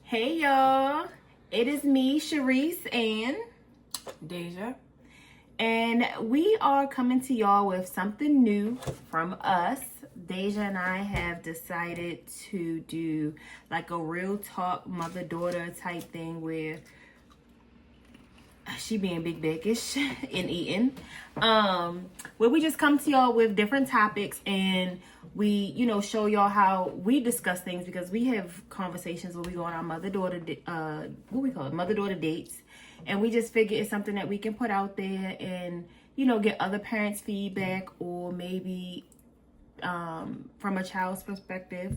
Hey y'all, it is me, Sharice, and Deja. and we are coming to y'all with something new from us. Deja and I have decided to do like a real talk mother-daughter type thing where she being big-ish and eating. Where we just come to y'all with different topics and we, show y'all how we discuss things because we have conversations where we go on our mother-daughter, what we call it, mother-daughter dates. And we just figure it's something that we can put out there and, get other parents' feedback or maybe from a child's perspective,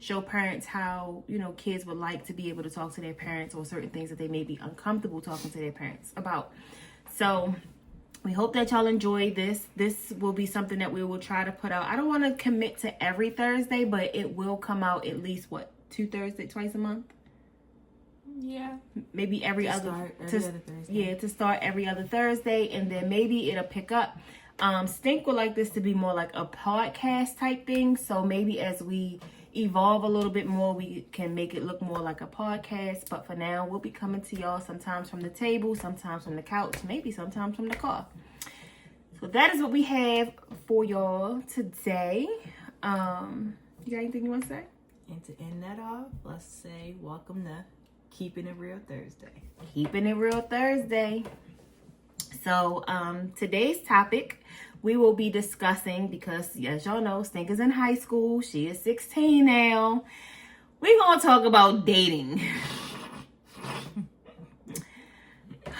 show parents how, kids would like to be able to talk to their parents or certain things that they may be uncomfortable talking to their parents about. So we hope that y'all enjoy this. This will be something that we will try to put out. I don't want to commit to every Thursday, but it will come out at least, twice a month? Yeah. Maybe every other Thursday. Yeah, to start every other Thursday, and then maybe it'll pick up. Stink would like this to be more like a podcast type thing. So maybe as we evolve a little bit more, we can make it look more like a podcast. But for now, we'll be coming to y'all sometimes from the table, sometimes from the couch, maybe sometimes from the car. So that is what we have for y'all today. You got anything you want to say? And to end that off, let's say welcome to Keeping It Real Thursday. Keeping It Real Thursday. So today's topic we will be discussing, because as y'all know, Stink is in high school. She is 16 now. We're going to talk about dating.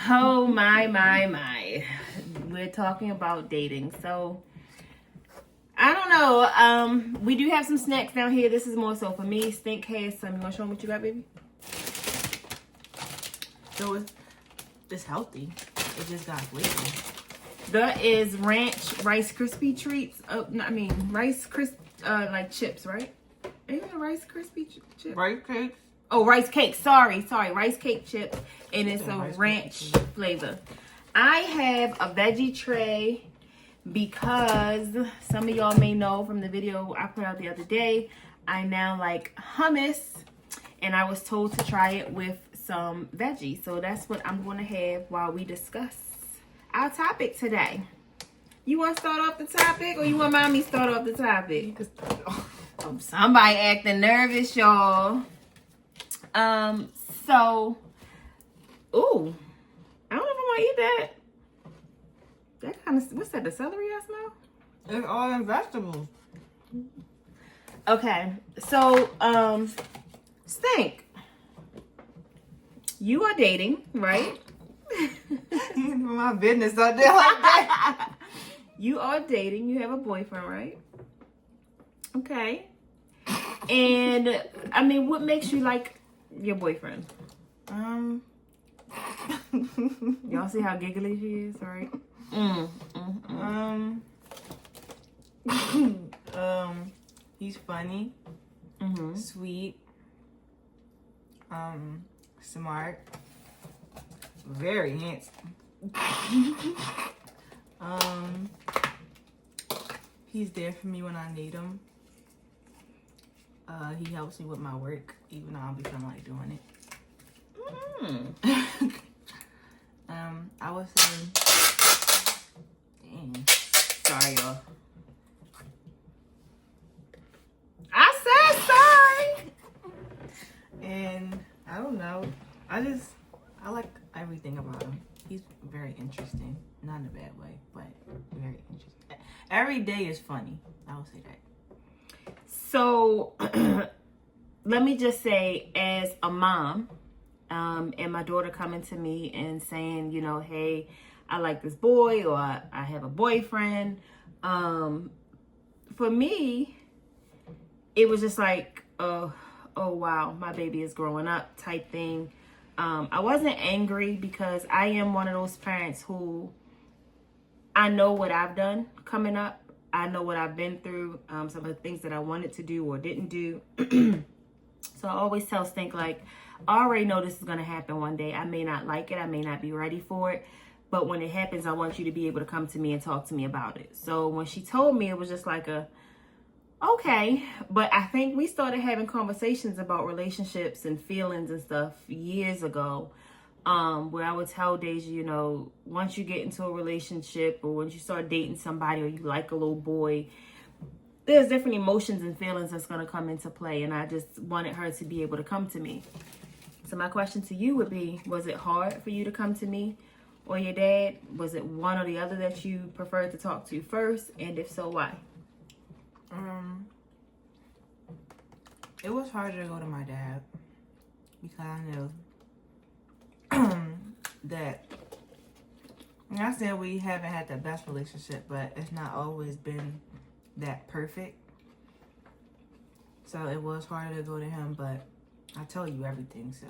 Oh my. We're talking about dating. So I don't know. We do have some snacks down here. This is more so for me. Stink has some. You want to show them what you got, baby? So it's healthy. It just got flavor. That is ranch Rice Krispie treats. Rice Crisp, like chips, right? Ain't it a Rice Krispie chip? Rice cakes. Oh, rice cake. Sorry, rice cake chips, and it's a ranch flavor. I have a veggie tray because some of y'all may know from the video I put out the other day, I now like hummus, and I was told to try it with some veggies. So that's what I'm going to have while we discuss our topic today. You want to start off the topic, or you want mommy to start off the topic? Somebody acting nervous, y'all. So, ooh, I don't know if I want to eat that. That kind of, what's that, the celery I smell? It's all in vegetables. Okay, so, Stink, you are dating, right? My business out there like that. You are dating. You have a boyfriend, right? Okay. And I mean, what makes you like your boyfriend? Y'all see how giggly she is, right? He's funny, sweet, smart, very handsome. He's there for me when I need him. He helps me with my work, even though I don't be feeling like doing it. I would say, dang, sorry y'all. I said sorry. And I don't know. I like everything about him. He's very interesting. Not in a bad way, but very interesting. Every day is funny. I will say that. So, let me just say, as a mom, and my daughter coming to me and saying, hey, I like this boy, or I have a boyfriend. For me, it was just like, oh wow, my baby is growing up type thing. I wasn't angry because I am one of those parents who, I know what I've done coming up. I know what I've been through, some of the things that I wanted to do or didn't do. So I always tell Stink, like, I already know this is going to happen one day. I may not like it. I may not be ready for it. But when it happens, I want you to be able to come to me and talk to me about it. So when she told me, it was just like Okay, but I think we started having conversations about relationships and feelings and stuff years ago. Where I would tell Deja, you know, once you get into a relationship or once you start dating somebody or you like a little boy, there's different emotions and feelings that's going to come into play. And I just wanted her to be able to come to me. So my question to you would be, was it hard for you to come to me or your dad? Was it one or the other that you preferred to talk to first? And if so, why? It was harder to go to my dad because I knew that, I said we haven't had the best relationship, but it's not always been that perfect. So it was harder to go to him, but I tell you everything, so.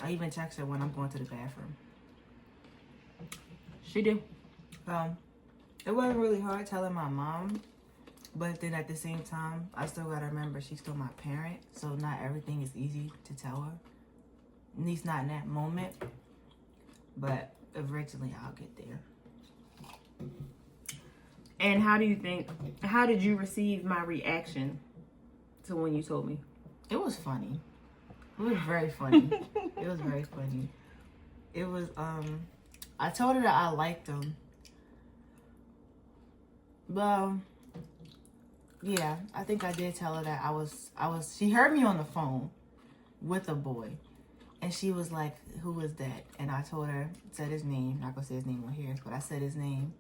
I even text her when I'm going to the bathroom. She do. It wasn't really hard telling my mom, but then at the same time, I still gotta remember she's still my parent, so not everything is easy to tell her. At least not in that moment, but eventually I'll get there. And how did you receive my reaction to when you told me? It was funny. It was very funny. It was very funny. It was, I told her that I liked him. Well, yeah, I think I did tell her that she heard me on the phone with a boy. And she was like, who is that? And I told her, said his name. Not gonna say his name on here, but I said his name.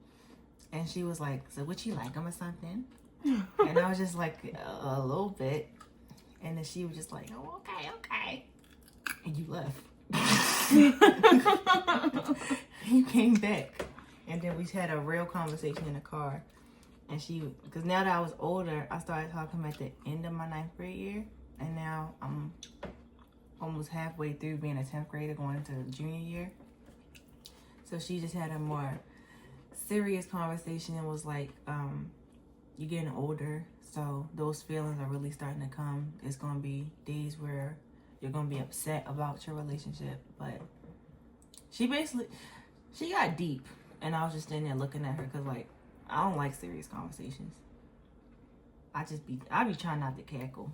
And she was like, so would you like him or something? And I was just like, a little bit. And then she was just like, oh, okay. And you left. You came back. And then we had a real conversation in the car. And because now that I was older, I started talking at the end of my 9th grade year. And now I'm almost halfway through being a 10th grader going into the junior year. So she just had a more serious conversation and was like, you're getting older, so those feelings are really starting to come. It's going to be days where you're going to be upset about your relationship. But she got deep. And I was just standing there looking at her because, like, I don't like serious conversations. I be trying not to cackle.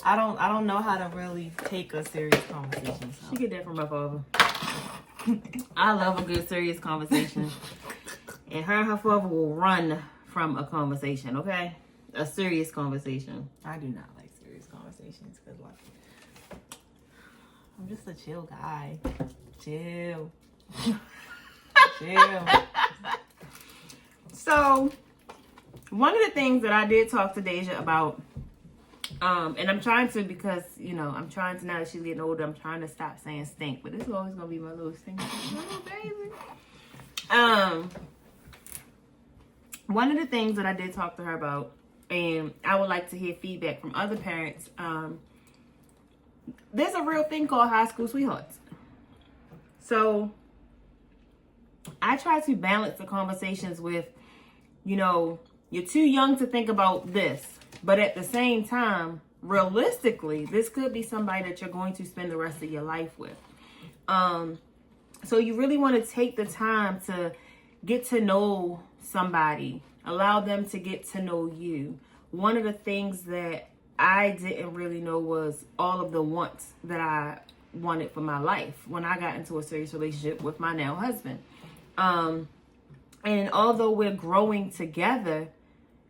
I don't know how to really take a serious conversation. So. She get that from my father. I love a good serious conversation. And her father will run from a conversation, okay? A serious conversation. I do not like serious conversations because, like, I'm just a chill guy. Chill. Chill. So, one of the things that I did talk to Deja about, and I'm trying to, because, you know, I'm trying to, now that she's getting older, I'm trying to stop saying stink, but this is always going to be my little stink. Oh, baby. One of the things that I did talk to her about, and I would like to hear feedback from other parents, there's a real thing called high school sweethearts. So, I try to balance the conversations with, you know, you're too young to think about this. But at the same time, realistically, this could be somebody that you're going to spend the rest of your life with. So you really want to take the time to get to know somebody. Allow them to get to know you. One of the things that I didn't really know was all of the wants that I wanted for my life when I got into a serious relationship with my now husband. And although we're growing together,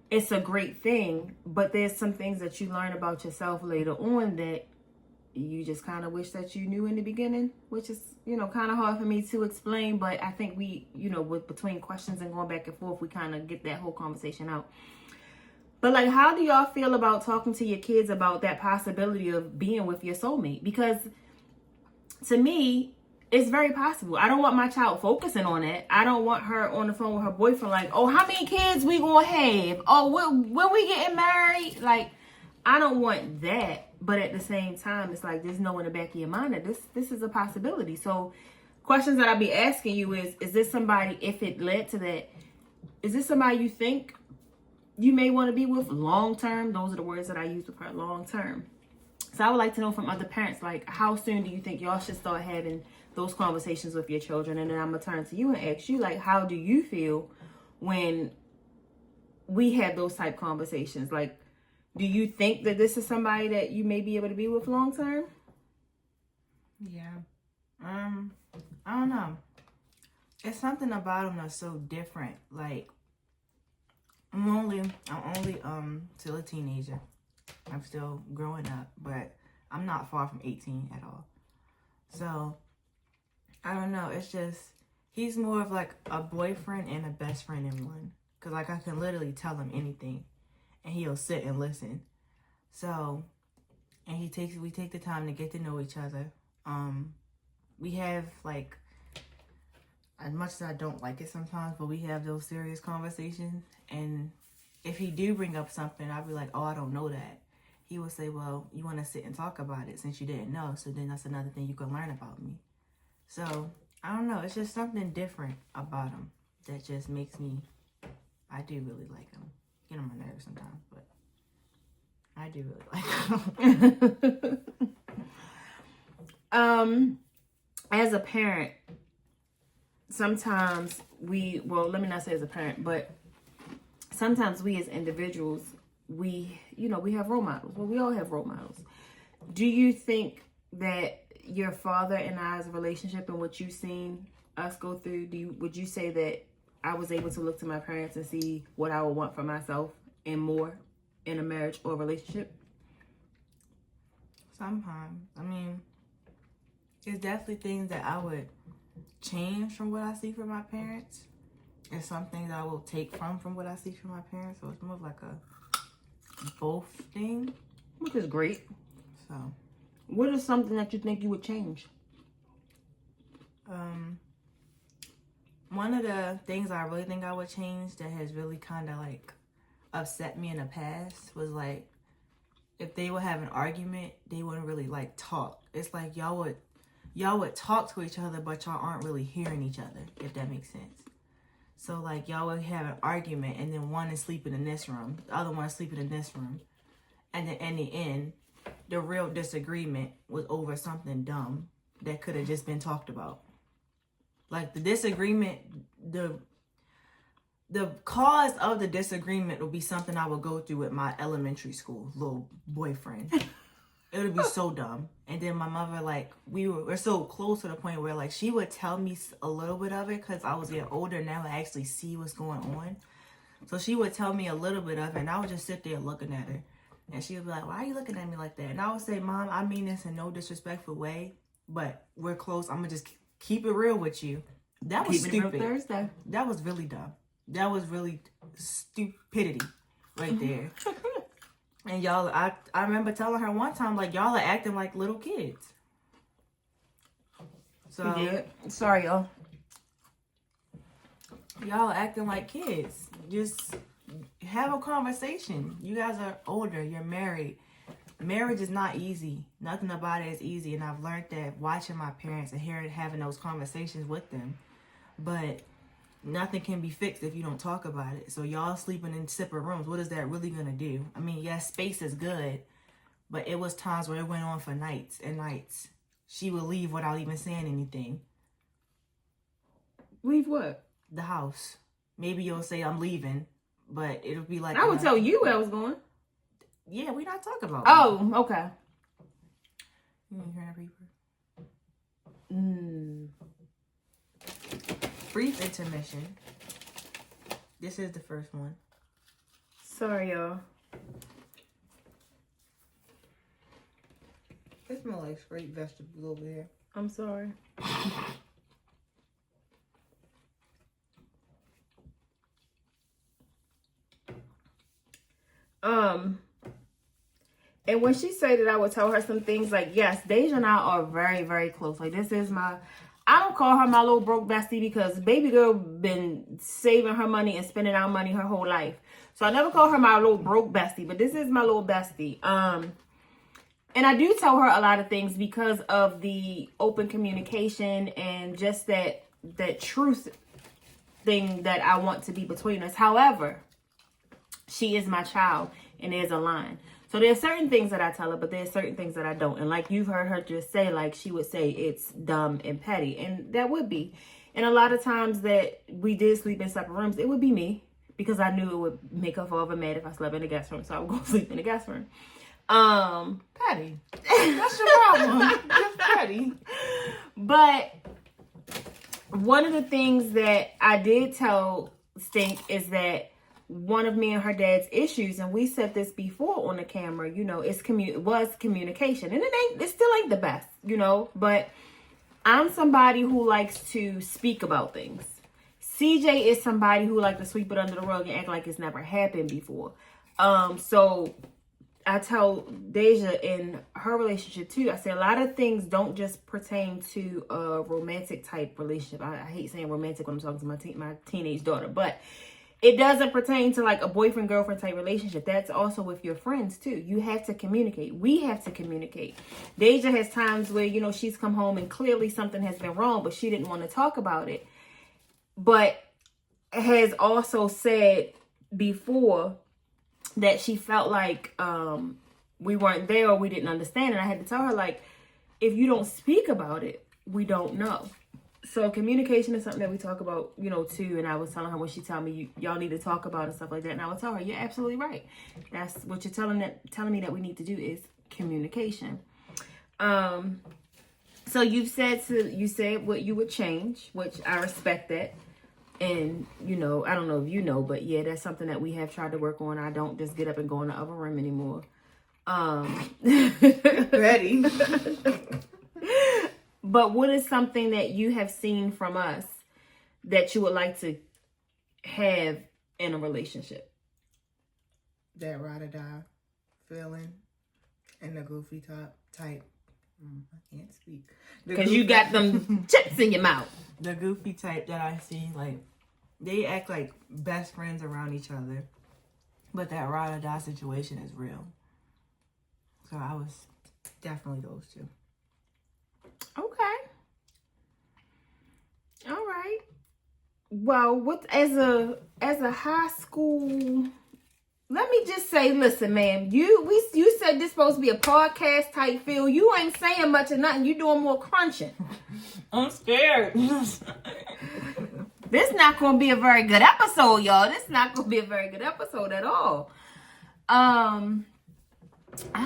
it's a great thing, but there's some things that you learn about yourself later on that you just kind of wish that you knew in the beginning, which is, you know, kind of hard for me to explain, but I think we, you know, with between questions and going back and forth, we kind of get that whole conversation out. But like, how do y'all feel about talking to your kids about that possibility of being with your soulmate? Because to me, it's very possible. I don't want my child focusing on it. I don't want her on the phone with her boyfriend like, oh, how many kids we gonna have? Oh, when we getting married? Like, I don't want that. But at the same time, it's like, there's no in the back of your mind that this is a possibility. So questions that I'll be asking you is this somebody, if it led to that, is this somebody you think you may want to be with long term? Those are the words that I use with her, long term. So I would like to know from other parents, like, how soon do you think y'all should start having those conversations with your children? And then I'm going to turn to you and ask you, like, how do you feel when we have those type conversations. Like, do you think that this is somebody that you may be able to be with long term? Yeah. I don't know. It's something about him that's so different. Like, I'm only still a teenager. I'm still growing up, but I'm not far from 18 at all. So, I don't know. It's just, he's more of like a boyfriend and a best friend in one. Because, like, I can literally tell him anything, and he'll sit and listen. So, and we take the time to get to know each other. We have, like, as much as I don't like it sometimes, but we have those serious conversations. And if he do bring up something, I'll be like, oh, I don't know that. He will say, well, you want to sit and talk about it since you didn't know. So then that's another thing you can learn about me. So, I don't know. It's just something different about him that just makes me, I do really like him. Get on my nerves sometimes, but I do really like him. As a parent, sometimes let me not say as a parent, but sometimes we as individuals, we have role models. Well, we all have role models. Do you think that your father and I's relationship and what you've seen us go through, would you say that I was able to look to my parents and see what I would want for myself and more in a marriage or relationship? Sometimes. I mean, it's definitely things that I would change from what I see from my parents. It's some things I will take from what I see from my parents. So it's more of like a both thing. Which is great. So, what is something that you think you would change? One of the things I really think I would change that has really kind of like upset me in the past was like, if they would have an argument, they wouldn't really like talk. It's like y'all would talk to each other, but y'all aren't really hearing each other, if that makes sense. So like y'all would have an argument and then one is sleeping in this room, the other one is sleeping in this room. And then in the end, the real disagreement was over something dumb that could have just been talked about. Like the disagreement, the cause of the disagreement will be something I would go through with my elementary school little boyfriend. It would be so dumb. And then my mother, like, we're so close to the point where, like, she would tell me a little bit of it because I was getting older now. I actually see what's going on. So she would tell me a little bit of it, and I would just sit there looking at her. And she would be like, why are you looking at me like that? And I would say, Mom, I mean this in no disrespectful way, but we're close. I'm going to just keep it real with you. That was stupid. Thursday. That was really dumb. That was really stupidity right there. And y'all, I remember telling her one time, like, y'all are acting like little kids. So, yeah. Sorry, y'all. Y'all are acting like kids. Just have a conversation. You guys are older. You're married. Marriage is not easy. Nothing about it is easy. And I've learned that watching my parents and having those conversations with them. But nothing can be fixed if you don't talk about it. So y'all sleeping in separate rooms, what is that really going to do? I mean, yes, space is good, but it was times where it went on for nights and nights. She would leave without even saying anything. Leave what? The house. Maybe you'll say I'm leaving, but it'll be like... I would tell you where I was going. Yeah, we're not talking about Oh, okay. You hear that, Reaper? Brief intermission. This is the first one. Sorry, y'all. It smells like straight vegetables over here. I'm sorry. And when she said that I would tell her some things, like, yes, Deja and I are very, very close. Like, this is I don't call her my little broke bestie because baby girl been saving her money and spending our money her whole life. So I never call her my little broke bestie, but this is my little bestie. And I do tell her a lot of things because of the open communication and just that truth thing that I want to be between us. However, she is my child and there's a line. So there's certain things that I tell her, but there's certain things that I don't. And like you've heard her just say, like she would say it's dumb and petty. And that would be. And a lot of times that we did sleep in separate rooms, it would be me because I knew it would make her father mad if I slept in the guest room, so I would go sleep in the guest room. Petty. That's your problem. Just petty. But one of the things that I did tell Stink is that one of me and her dad's issues, and we said this before on the camera, you know, was communication, and it still ain't the best, you know, but I'm somebody who likes to speak about things. CJ is somebody who likes to sweep it under the rug and act like it's never happened before. So I tell Deja in her relationship too, I say a lot of things don't just pertain to a romantic type relationship. I hate saying romantic when I'm talking to my teenage daughter, but it doesn't pertain to like a boyfriend girlfriend type relationship. That's also with your friends too. You have to communicate. We have to communicate. Deja has times where, you know, she's come home and clearly something has been wrong, but she didn't want to talk about it. But has also said before that she felt like we weren't there or we didn't understand. And I had to tell her, like, if you don't speak about it, we don't know. So communication is something that we talk about, you know, too. And I was telling her when she told me, y'all need to talk about and stuff like that. And I would tell her, you're absolutely right. That's what you're telling me that we need to do is communication. So you said what you would change, which I respect that. And, you know, I don't know if you know, but yeah, that's something that we have tried to work on. I don't just get up and go in the other room anymore. Ready. But what is something that you have seen from us that you would like to have in a relationship? That ride or die feeling and the goofy type. I can't speak. Because you got them chips in your mouth. The goofy type that I see, like, they act like best friends around each other. But that ride or die situation is real. So I was definitely those two. Okay. All right. Well, as a high school, let me just say, listen, ma'am, you said this supposed to be a podcast type feel. You ain't saying much or nothing. You doing more crunching. I'm scared. This not going to be a very good episode, y'all. This not going to be a very good episode at all. I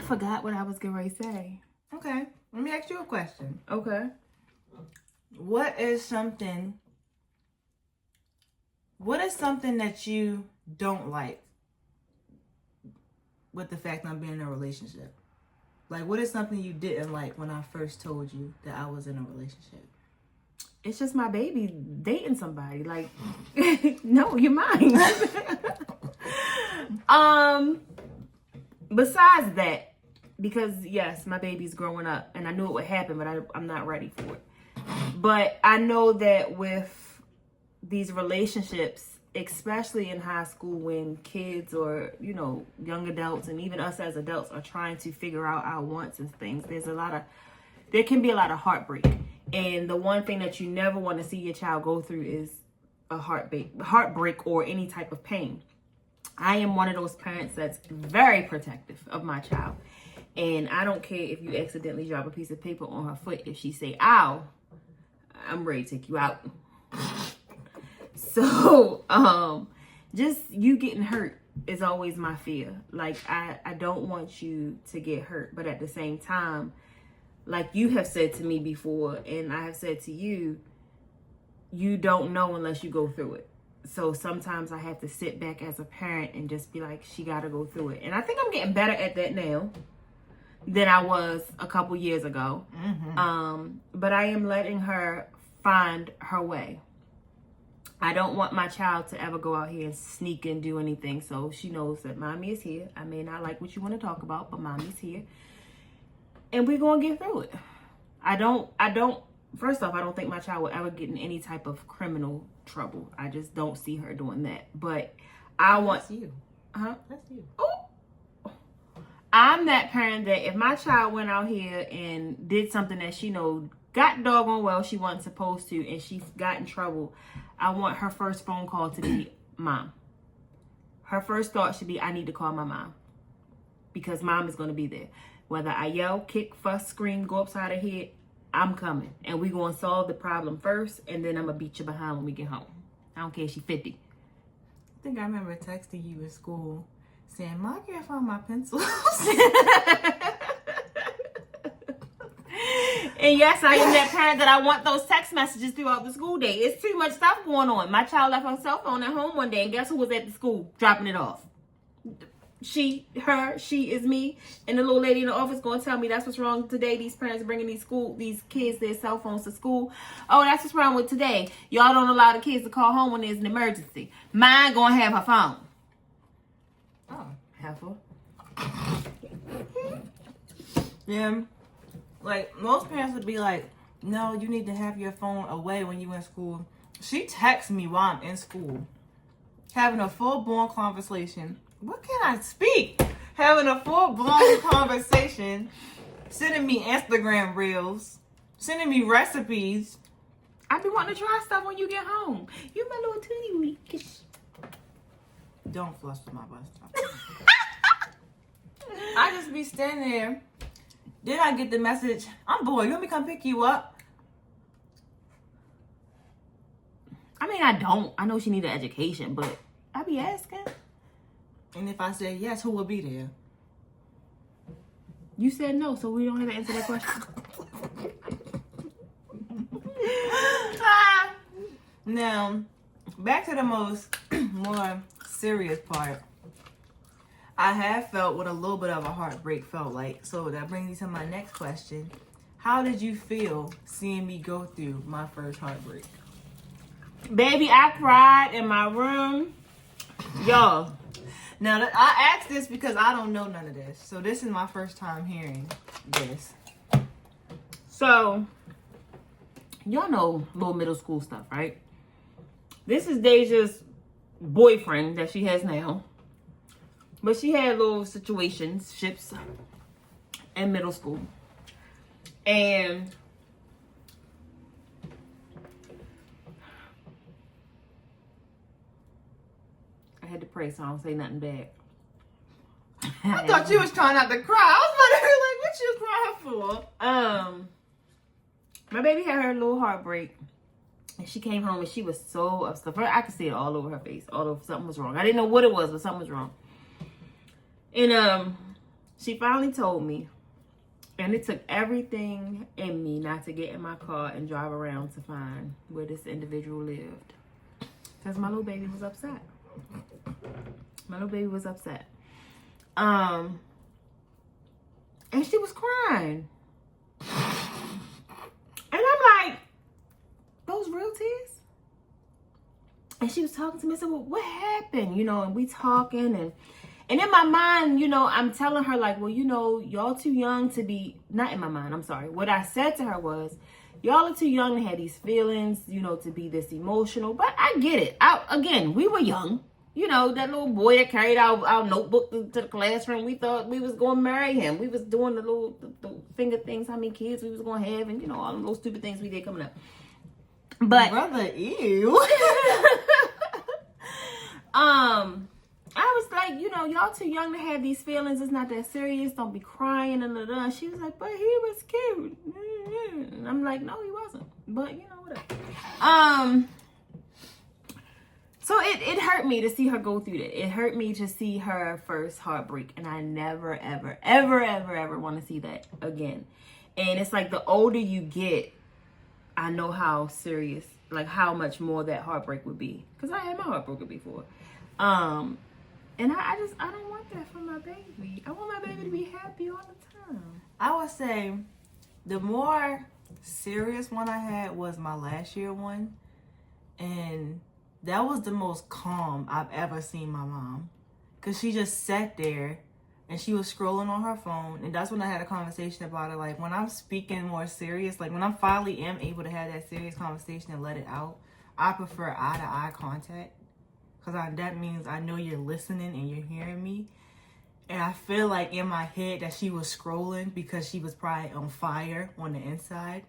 forgot what I was going to say. Okay. Let me ask you a question. Okay. What is something that you don't like with the fact I'm being in a relationship? Like, what is something you didn't like when I first told you that I was in a relationship? It's just my baby dating somebody. Like, no, you're mine. Besides that, because yes, my baby's growing up and I knew it would happen, but I'm not ready for it. But I know that with these relationships, especially in high school when kids or, you know, young adults and even us as adults are trying to figure out our wants and things, there can be a lot of heartbreak. And the one thing that you never want to see your child go through is a heartbreak or any type of pain. I am one of those parents that's very protective of my child. And I don't care if you accidentally drop a piece of paper on her foot. If she say, ow, I'm ready to take you out. So, just you getting hurt is always my fear. Like, I don't want you to get hurt. But at the same time, like you have said to me before, and I have said to you, you don't know unless you go through it. So sometimes I have to sit back as a parent and just be like, she got to go through it. And I think I'm getting better at that now than I was a couple years ago. Mm-hmm. But I am letting her find her way. I don't want my child to ever go out here and sneak and do anything. So she knows that mommy is here. I may not like what you want to talk about, but mommy's here. And we're going to get through it. First off, I don't think my child will ever get in any type of criminal trouble. I just don't see her doing that. But I want... That's you. Huh? That's you. Ooh. I'm that parent that if my child went out here and did something that she know got doggone well she wasn't supposed to and she got in trouble, I want her first phone call to be mom. Her first thought should be, I need to call my mom. Because mom is going to be there. Whether I yell, kick, fuss, scream, go upside her head, I'm coming. And we're going to solve the problem first, and then I'm going to beat you behind when we get home. I don't care if she's 50. think I remember texting you in school saying, "Ma, can't find my pencils." And yes, I am that parent that I want those text messages throughout the school day. It's too much stuff going on. My child left her cell phone at home one day, and guess who was at the school dropping it off? She is me, and the little lady in the office going to tell me that's what's wrong today. These parents bringing these kids their cell phones to school. Oh, that's what's wrong with today. Y'all don't allow the kids to call home when there's an emergency. Mine gonna have her phone. Oh, Heifer. yeah. Like, most parents would be like, "No, you need to have your phone away when you're in school." She texts me while I'm in school, having a full-blown conversation. What can I speak? Having a full-blown conversation, sending me Instagram reels, sending me recipes. I be wanting to try stuff when you get home. You my little tootie week. Don't flush with my bus stop. I just be standing there. Then I get the message, "I'm bored. You want me to come pick you up?" I mean, I don't. I know she need an education, but I be asking. And if I say yes, who will be there? You said no, so we don't have to answer that question. Now, back to the more serious part. I have felt what a little bit of a heartbreak felt like. So that brings me to my next question. How did you feel seeing me go through my first heartbreak? Baby, I cried in my room. Y'all. Now, I asked this because I don't know none of this. So this is my first time hearing this. So, y'all know little middle school stuff, right? This is Deja's boyfriend that she has now. But she had little situationships in middle school. And I had to pray so I don't say nothing bad. I thought you was trying not to cry. I was wondering, like, what you crying for? My baby had her little heartbreak. And she came home and she was so upset. I could see it all over her face. Although something was wrong. I didn't know what it was, but something was wrong. And she finally told me, and it took everything in me not to get in my car and drive around to find where this individual lived. Because my little baby was upset. And she was crying. And I'm like, those real tears? And she was talking to me. I said, well, what happened? You know, and we talking and in my mind, you know, I'm telling her like, well, you know, y'all too young to be, not in my mind, I'm sorry. What I said to her was, y'all are too young to have these feelings, you know, to be this emotional. But I get it. Again, we were young. You know, that little boy that carried our notebook to the classroom, we thought we was going to marry him. We was doing the finger things, how many kids we was going to have, and, you know, all those stupid things we did coming up. But brother, ew. I was like, you know, y'all too young to have these feelings. It's not that serious. Don't be crying and da. She was like, but he was cute. And I'm like, no, he wasn't. But you know, whatever. So it hurt me to see her go through that. It hurt me to see her first heartbreak, and I never, ever want to see that again. And it's like the older you get, I know how serious, like how much more that heartbreak would be. Because I had my heart broken before. And I don't want that for my baby. I want my baby to be happy all the time. I would say the more serious one I had was my last year one. And that was the most calm I've ever seen my mom. Because she just sat there and she was scrolling on her phone. And that's when I had a conversation about it. Like, when I'm speaking more serious, like when I finally am able to have that serious conversation and let it out, I prefer eye-to-eye contact. Because that means I know you're listening and you're hearing me. And I feel like in my head that she was scrolling because she was probably on fire on the inside.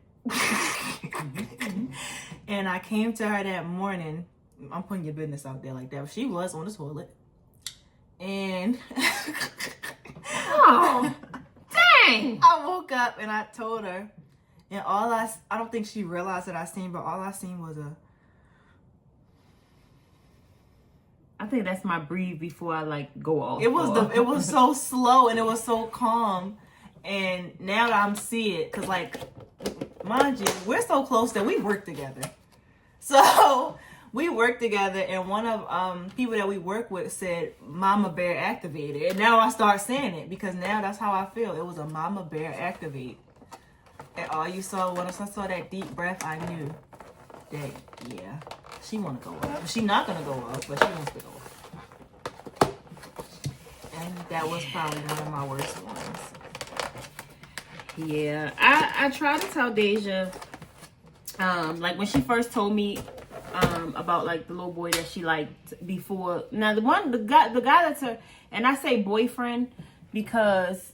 And I came to her that morning. I'm putting your business out there like that. But she was on the toilet. And oh, dang! I woke up and I told her. And I don't think she realized that I seen, but all I seen was I think that's my breathe before I like go off. It was so slow and it was so calm. And now that I'm see it, cause like, mind you, we're so close that we work together. So we work together, and one of people that we work with said "Mama Bear activated," and now I start saying it because now that's how I feel. It was a Mama Bear activate, and all you saw when I saw that deep breath, I knew that she want to go up. She not gonna go up, but she wants to go up. And that was probably one of my worst ones. Yeah, I try to tell Deja, like when she first told me about like the little boy that she liked before. Now the guy that's her, and I say boyfriend because,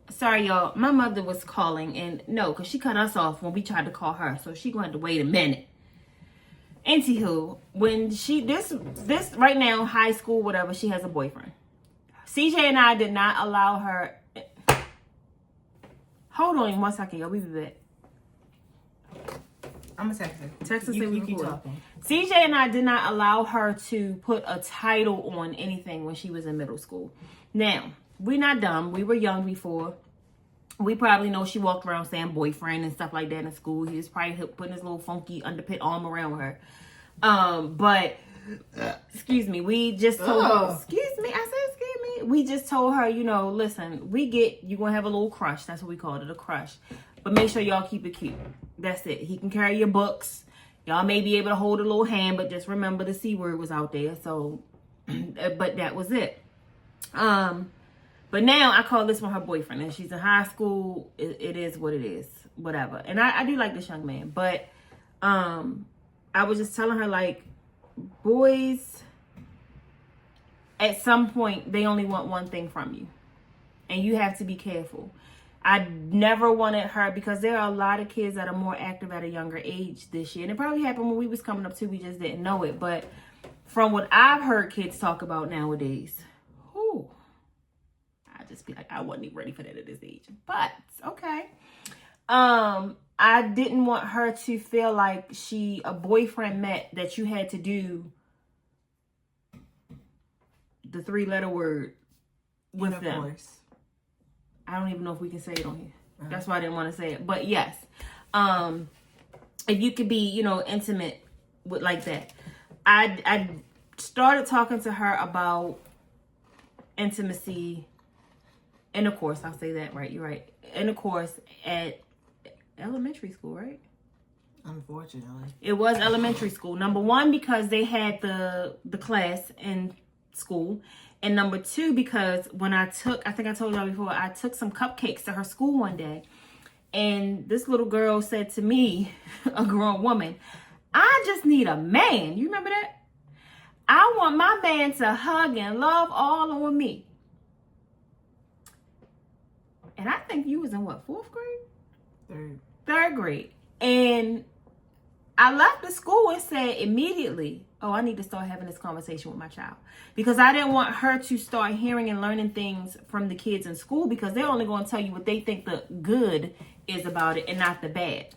sorry y'all, my mother was calling, and no, because she cut us off when we tried to call her, so she going to wait a minute. Anywho, when this right now, high school, whatever, she has a boyfriend. CJ and I did not allow her. Hold on 1 second, y'all. We be back. I'm gonna text her. Text her. You keep talking. CJ and I did not allow her to put a title on anything when she was in middle school. Now, we're not dumb. We were young before. We probably know she walked around saying boyfriend and stuff like that in school. He was probably putting his little funky underpit arm around her. But excuse me, we just told her, excuse me, I said excuse me. We just told her, listen, we get you gonna have a little crush. That's what we called it, a crush. But make sure y'all keep it cute. That's it. He can carry your books. Y'all may be able to hold a little hand, but just remember the C word was out there. So, but that was it. But now I call this one her boyfriend, and she's in high school. It is what it is, whatever. And I do like this young man, but I was just telling her, like, boys, at some point, they only want one thing from you, and you have to be careful. I never wanted her, because there are a lot of kids that are more active at a younger age this year, and it probably happened when we was coming up too. We just didn't know it. But from what I've heard kids talk about nowadays, I just be like, I wasn't even ready for that at this age. But okay. I didn't want her to feel like a boyfriend met that you had to do the 3-letter word with them. Course. I don't even know if we can say it on here. Uh-huh. That's why I didn't want to say it. But yes, if you could be, intimate with like that. I started talking to her about intimacy. Intercourse, I'll say that right. You're right. Intercourse at elementary school, right? Unfortunately. It was elementary school. Number one, because they had the class in school. And number two, because when I think I told y'all before, I took some cupcakes to her school one day. And this little girl said to me, a grown woman, I just need a man. You remember that? I want my man to hug and love all on me. And I think you was in what, 4th grade? Third grade. And I left the school and said immediately, I need to start having this conversation with my child. Because I didn't want her to start hearing and learning things from the kids in school, because they're only going to tell you what they think the good is about it and not the bad.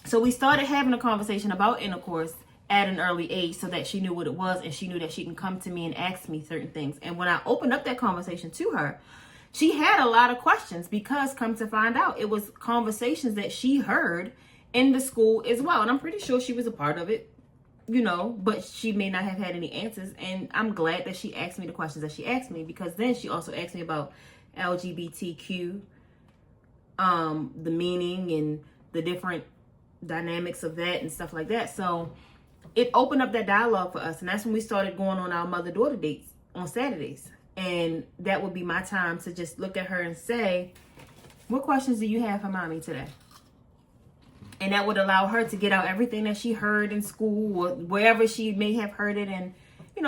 So we started having a conversation about intercourse at an early age, so that she knew what it was, and she knew that she can come to me and ask me certain things. And when I opened up that conversation to her, she had a lot of questions, because come to find out, it was conversations that she heard in the school as well. And I'm pretty sure she was a part of it, but she may not have had any answers. And I'm glad that she asked me the questions that she asked me, because then she also asked me about LGBTQ, the meaning and the different dynamics of that and stuff like that. So it opened up that dialogue for us. And that's when we started going on our mother-daughter dates on Saturdays. And that would be my time to just look at her and say, what questions do you have for mommy today? And that would allow her to get out everything that she heard in school or wherever she may have heard it. And,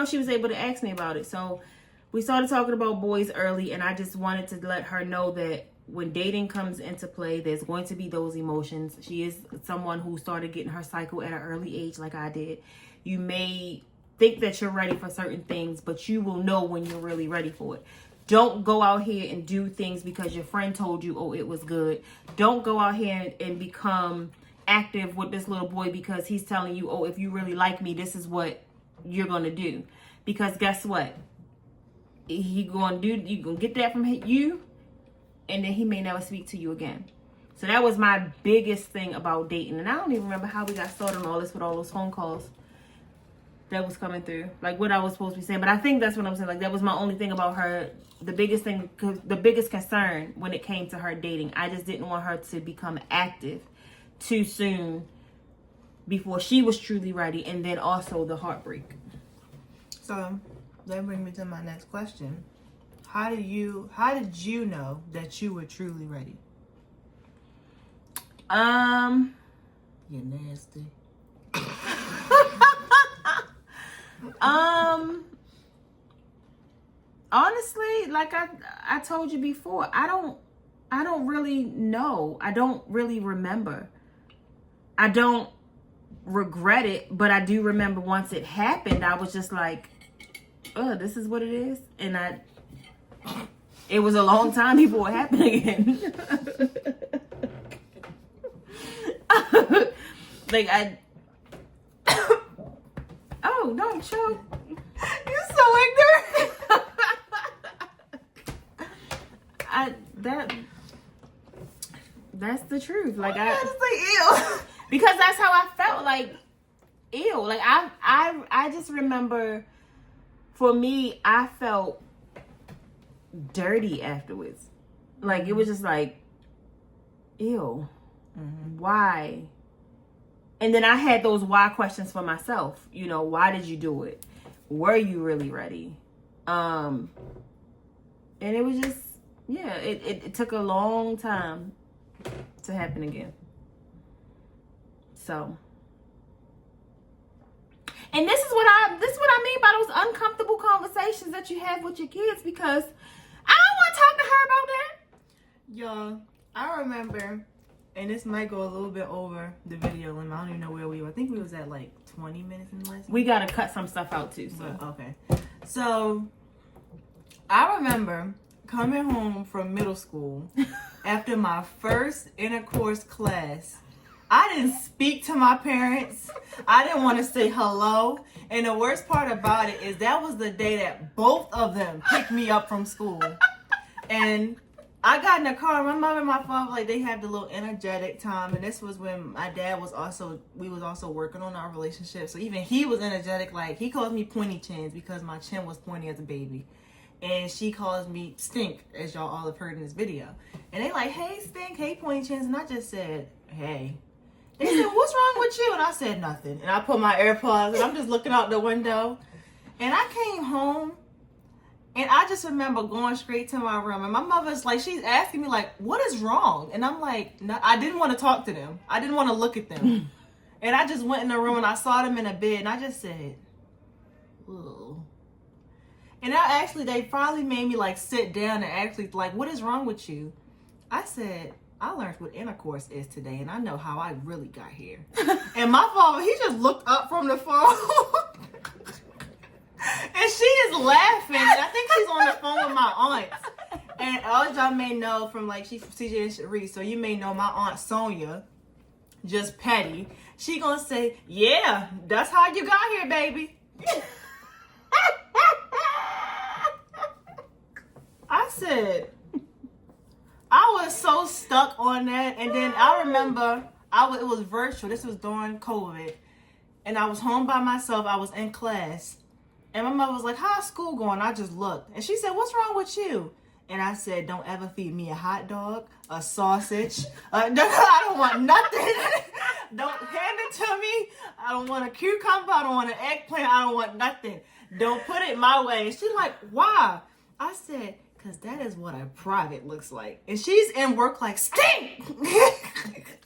she was able to ask me about it. So we started talking about boys early. And I just wanted to let her know that when dating comes into play, there's going to be those emotions. She is someone who started getting her cycle at an early age like I did. You may think that you're ready for certain things, but you will know when you're really ready for it. Don't go out here and do things because your friend told you, it was good. Don't go out here and become active with this little boy because he's telling you, if you really like me, this is what you're gonna do, because guess what? You gonna get that from you, and then he may never speak to you again. So that was my biggest thing about dating. And I don't even remember how we got started on all this with all those phone calls that was coming through, like what I was supposed to be saying. But I think that's what I'm saying. Like, that was my only thing about her. The biggest thing, the biggest concern when it came to her dating, I just didn't want her to become active too soon before she was truly ready, and then also the heartbreak. So that brings me to my next question. How did you know that you were truly ready? You're nasty. Honestly, like I told you before, I don't really know. I don't really remember. I don't regret it, but I do remember once it happened, I was just like, oh, this is what it is. And it was a long time before it happened again. Like, oh, don't choke. You're so ignorant. That's the truth. Like, I gotta say ew. Because that's how I felt. Like, ew. Like, I just remember, for me, I felt dirty afterwards. Like, it was just like, ew. Mm-hmm. Why? And then I had those why questions for myself. You know, why did you do it? Were you really ready? And it was just, yeah, it took a long time to happen again. So, and this is what I mean by those uncomfortable conversations that you have with your kids, because I don't want to talk to her about that. Y'all, I remember, and this might go a little bit over the video limit. I don't even know where we were. I think we was at like 20 minutes in the lesson. We gotta cut some stuff out too. So okay. So I remember coming home from middle school after my first intercourse class. I didn't speak to my parents. I didn't want to say hello. And the worst part about it is that was the day that both of them picked me up from school. And I got in the car. My mother and my father, like, they had the little energetic time. And this was when my dad was also working on our relationship. So even he was energetic. Like, he calls me pointy chins because my chin was pointy as a baby. And she calls me Stink, as y'all all have heard in this video. And they like, hey, Stink, hey, pointy chins. And I just said, hey. They said, what's wrong with you? And I said nothing. And I put my AirPods and I'm just looking out the window. And I came home and I just remember going straight to my room. And my mother's like, she's asking me like, what is wrong? And I'm like, no, I didn't want to talk to them. I didn't want to look at them. And I just went in the room and I saw them in a bed and I just said, ooh. And they finally made me like sit down and actually like, what is wrong with you? I said, I learned what intercourse is today, and I know how I really got here. And my father, he just looked up from the phone. And she is laughing. And I think she's on the phone with my aunts. And all y'all may know from, like, she's from CJ and Cherie, so you may know my aunt Sonia, just petty. She gonna say, yeah, that's how you got here, baby. I said, I was so stuck on that. And then I remember it was virtual. This was during COVID. And I was home by myself. I was in class. And my mother was like, how's school going? I just looked. And she said, what's wrong with you? And I said, don't ever feed me a hot dog, a sausage. I don't want nothing. Don't hand it to me. I don't want a cucumber. I don't want an eggplant. I don't want nothing. Don't put it my way. And she's like, why? I said, because that is what a private looks like. And she's in work like, Stink!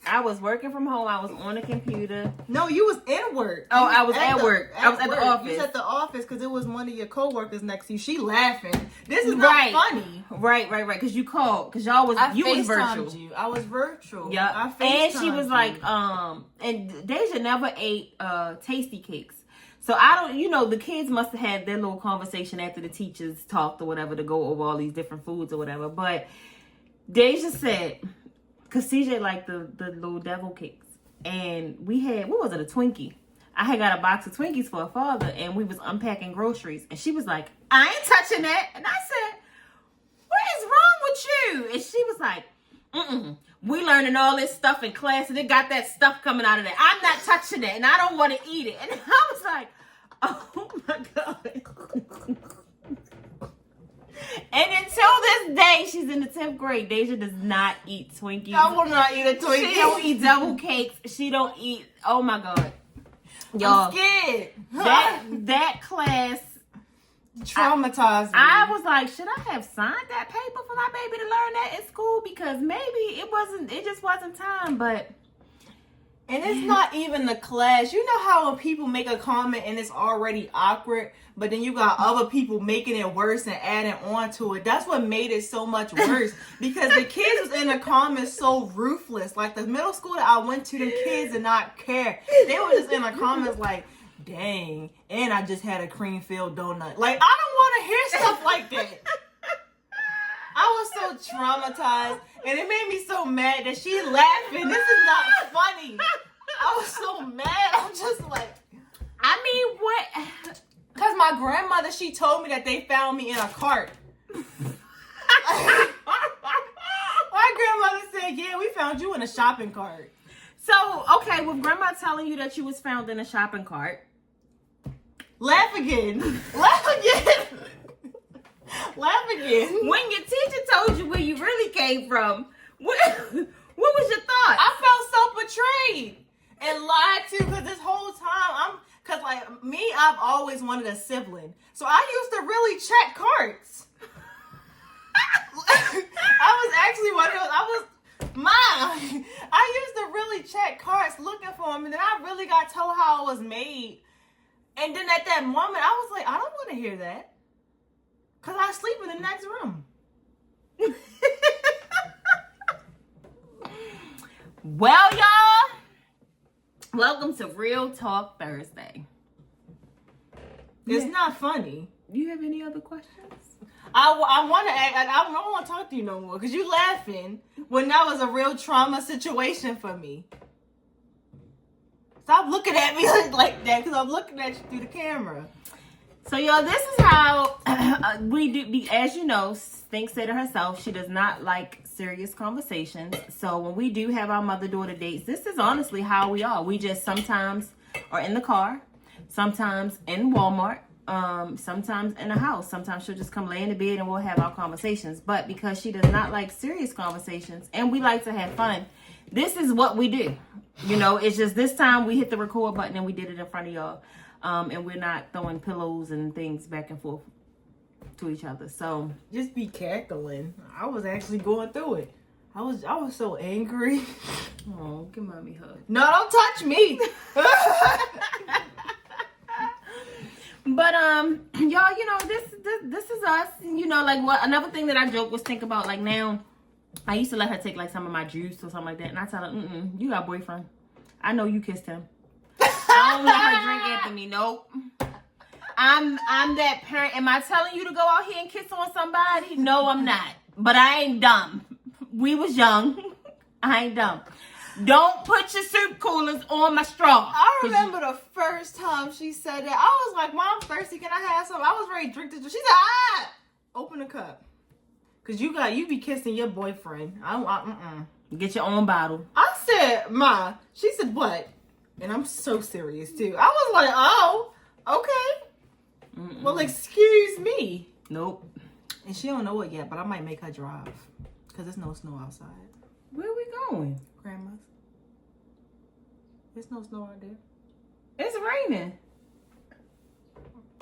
I was working from home. I was on the computer. No, you was in work. Oh, I was at work. I was at the office. You was at the office because it was one of your coworkers next to you. She laughing. This is not funny. Right. Because you called. Because y'all was, you was virtual. You. I was virtual. Yeah. And she was like, and Deja never ate tasty cakes. So the kids must have had their little conversation after the teachers talked or whatever to go over all these different foods or whatever. But Deja said, because CJ liked the little devil cakes. And we had, what was it, a Twinkie? I had got a box of Twinkies for her father, and we was unpacking groceries, and she was like, I ain't touching that. And I said, what is wrong with you? And she was like, we learning all this stuff in class, and it got that stuff coming out of there. I'm not touching it, and I don't want to eat it. And I was like, oh my God. And until this day, she's in the 10th grade. Deja does not eat Twinkies. I will not eat a Twinkie. She don't eat double cakes. She don't eat. Oh my God, I'm scared. That class traumatized me. I was like, should I have signed that paper for my baby to learn that at school? Because maybe it just wasn't time. But and it's not even the class. You know how when people make a comment and it's already awkward, but then you got other people making it worse and adding on to it. That's what made it so much worse. Because the kids was in the comments so ruthless. Like the middle school that I went to, the kids did not care. They were just in the comments like, dang, and I just had a cream filled donut. Like, I don't want to hear stuff like that. I was so traumatized, and it made me so mad that she laughing. This is not funny. I was so mad. I'm just like, I mean, what? Because my grandmother, she told me that they found me in a cart. My grandmother said, yeah, we found you in a shopping cart. So, okay, with grandma telling you that you was found in a shopping cart. Laugh again. Laugh again. Laugh again. When your teacher told you where you really came from, what was your thought? I felt so betrayed and lied to, because this whole time because like me, I've always wanted a sibling. So I used to really check cards. I was actually Mom, I used to really check cards looking for them, and then I really got told how it was made. And then at that moment, I was like, I don't want to hear that. Because I sleep in the next room. Well, y'all, welcome to Real Talk Thursday. It's not funny. Do you have any other questions? I want to act. I don't want to talk to you no more because you laughing when that was a real trauma situation for me. Stop looking at me like that because I'm looking at you through the camera. So, y'all, this is how we do. As you know, Stink said to herself, she does not like serious conversations. So when we do have our mother-daughter dates, this is honestly how we are. We just sometimes are in the car, sometimes in Walmart, sometimes in the house. Sometimes she'll just come lay in the bed and we'll have our conversations. But because she does not like serious conversations and we like to have fun, this is what we do. You know, it's just this time we hit the record button and we did it in front of y'all. And we're not throwing pillows and things back and forth to each other. So just be cackling. I was actually going through it. I was so angry. Oh, give mommy a hug. No, don't touch me. But y'all, you know, this is us. You know, like what another thing that I joke was think about, like now I used to let her take like some of my juice or something like that, and I tell her, you got a boyfriend. I know you kissed him. I don't let her drink Anthony. Nope. I'm that parent. Am I telling you to go out here and kiss on somebody? No, I'm not. But I ain't dumb. We was young. I ain't dumb. Don't put your soup coolers on my straw. I remember the first time she said that. I was like, Mom, I'm thirsty. Can I have some? I was ready to drink this. She said, open the cup. Because you be kissing your boyfriend. Get your own bottle. I said, Ma. She said, what? And I'm so serious, too. I was like, oh, okay. Well, excuse me. Nope. And she don't know it yet, but I might make her drive. Because there's no snow outside. Where are we going? Grandma's. There's no snow out there. It's raining.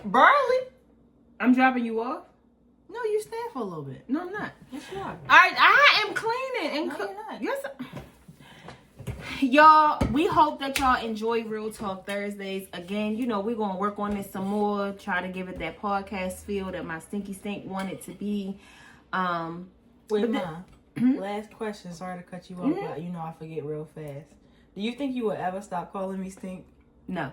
Barely. I'm dropping you off. No, you stand for a little bit. No, I'm not. Yes, you are. I am cleaning and No, you're not. Yes. Y'all, we hope that y'all enjoy Real Talk Thursdays. Again, you know, we're going to work on this some more, try to give it that podcast feel that my Stinky Stink wanted to be. Wait, Ma. Last question. Sorry to cut you off, but you know I forget real fast. Do you think you will ever stop calling me Stink? No.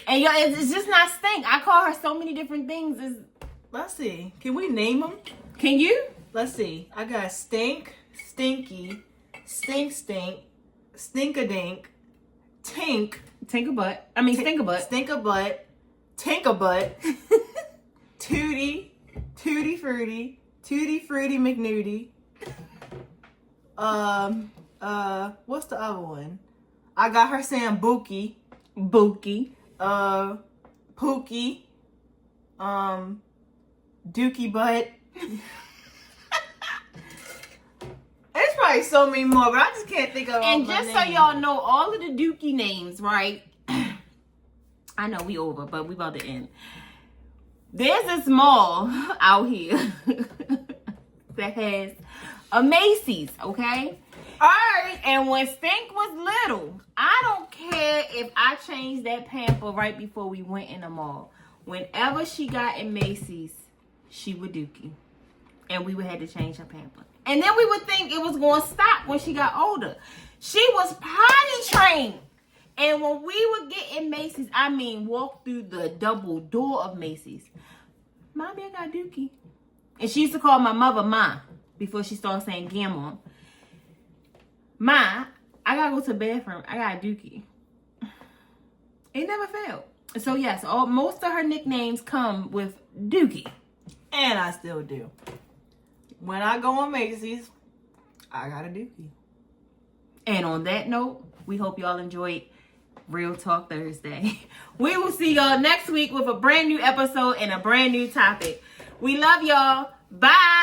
And y'all, it's just not Stink. I call her so many different things. Let's see. Can we name them? Can you? Let's see. I got Stink, Stinky, Stink, Stinkadink, Tink, Tinkerbutt. I mean, Stinkerbutt. Stinkabutt, Tinkabutt, Tootie, Tutti Fruity, Tutti Fruity McNudie. What's the other one? I got her saying Bookie, Bookie. Pookie, Dookie Butt. There's probably so many more, but I just can't think of all And my just so names. y'all know, all of the Dookie names, right? I know we over, but we about to end. There's this mall out here that has a Macy's, okay? Alright. And when Stink was little, I don't care if I changed that pamper right before we went in the mall. Whenever she got in Macy's, she would Dookie. And we would have to change her pamper. And then we would think it was going to stop when she got older. She was potty trained. And when we would get in Macy's, I mean, walk through the double door of Macy's. Mommy, I got Dookie. And she used to call my mother Ma before she started saying Gamma. Ma, I gotta go to the bathroom. I got Dookie. It never failed. So yes, most of her nicknames come with Dookie. And I still do. When I go on Macy's, I got a Dookie. And on that note, we hope y'all enjoyed Real Talk Thursday. We will see y'all next week with a brand new episode and a brand new topic. We love y'all. Bye.